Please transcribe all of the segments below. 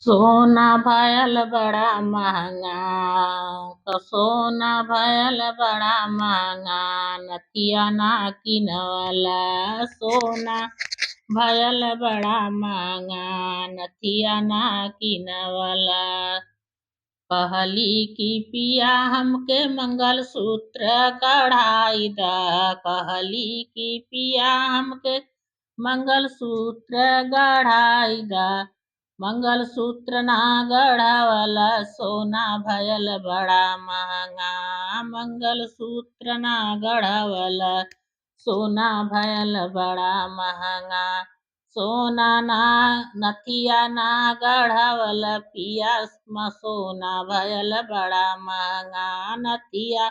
सोना भयल बड़ा महंगा। तो सोना भयल बड़ा महंगा, नथिया ना किनवला। सोना भयल बड़ा महंगा, नथिया ना किनवला। कहली की पिया हमके मंगलसूत्र गढ़ाई दा। कहली की पिया हमके मंगलसूत्र गढ़ाई दा। मंगलसूत्र ना गढ़ावला, सोना भयल बड़ा महंगा। मंगलसूत्र ना गढ़ावला, सोना भयल बड़ा महंगा। सोना ना नथिया ना गढ़वल, पिया सोना भयल बड़ा महंगा। नथिया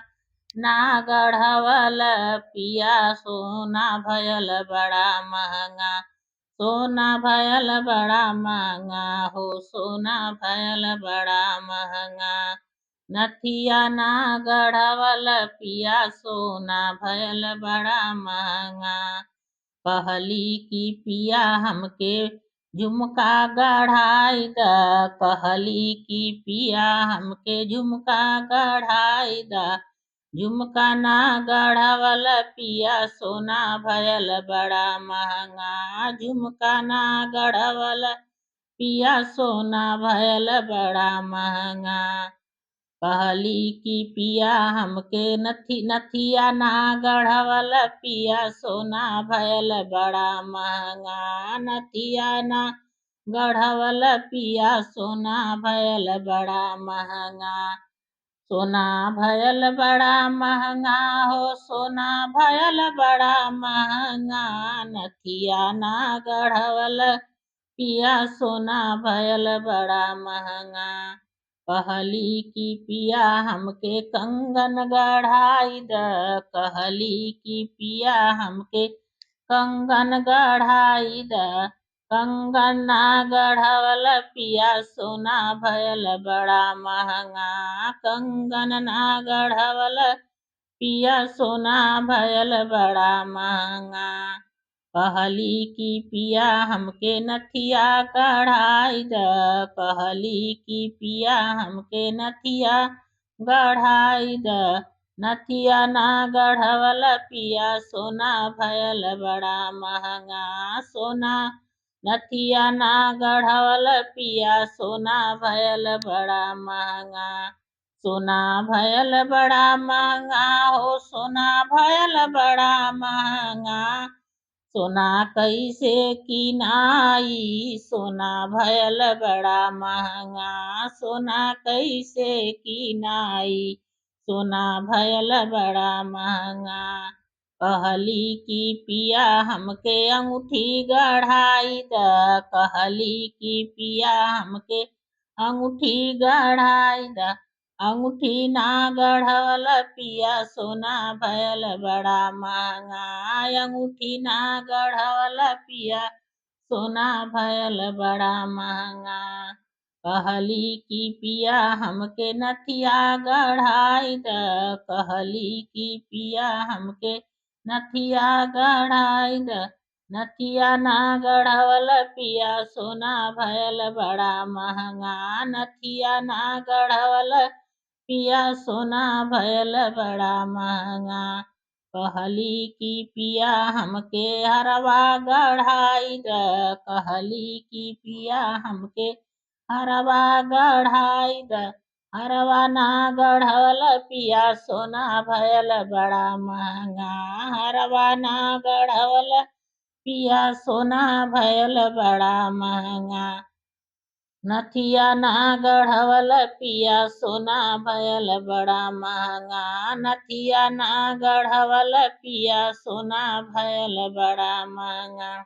ना गढ़वल, पिया सोना भयल बड़ा महंगा। सोना भयल बड़ा महंगा हो, सोना भयल बड़ा महंगा। नथिया ना गढ़वल, पिया सोना भयल बड़ा महंगा। कहली की पिया हमके झुमका गढ़ाई दा। कहली की पिया हमके झुमका गढ़ाई दा। झुमका ना गढ़वल, पिया सोना भयल बड़ा महंगा। झुमका ना गढ़वल, पिया सोना भयल बड़ा महंगा। कहली की पिया हमके नथिया ना गढ़वल, पिया सोना भयल बड़ा महंगा। नथिया ना गढ़वल, पिया सोना भयल बड़ा महंगा। सोना भयल बड़ा महंगा हो, सोना भयल बड़ा महंगा। नथिया ना गढ़वल, पिया सोना भयल बड़ा महंगा। कहली की पिया हमके कंगन गढ़ाई द। कहली की पिया हमके कंगन गढ़ाई द। कंगन ना गढ़वल, पिया सोना भयल बड़ा महंगा। कंगन ना गढ़वल, पिया सोना भयल बड़ा महंगा। कहली की पिया हमके नथिया गढ़ाई द। कहली की पिया हमके नथिया गढ़ाई द। नथिया ना गढ़वल, पिया सोना भयल बड़ा महंगा। सोना नथिया ना गढ़वल, पिया सोना भयल बड़ा महंगा। सोना भयल बड़ा महंगा हो, सोना भयल बड़ा महंगा। सोना कैसे किनाई, सोना भयल बड़ा महंगा। सोना कैसे किनाई, सोना भयल बड़ा महंगा। कहली की पिया हमके अंगूठी गढ़ाई द। कहली की पिया हमके अंगूठी गढ़ाई द। अंगूठी ना गढ़वल, पिया सोना भयल बड़ा महंगा। अंगूठी ना गढ़वल, पिया सोना भयल बड़ा महंगा। कहली की पिया हमके नथिया गढ़ाई द। कहली की पिया हमके नथिया गढ़ाई द। नथिया ना गढ़वल, पिया सोना भयल बड़ा महंगा। नथिया ना गढ़वल, पिया सोना भयल बड़ा महंगा। कहली की पिया हमके हरवा गढ़ाई द। कहली की पिया हमके हरवा गढ़ाई द। हरवा ना गढ़वल, पिया सोना भयल बड़ा महंगा। हरवा ना गढ़वल, पिया सोना भयल बड़ा महंगा। नथिया ना गढ़वल, पिया सोना भयल बड़ा महंगा। नथिया ना गढ़वल, पिया सोना भयल बड़ा महंगा।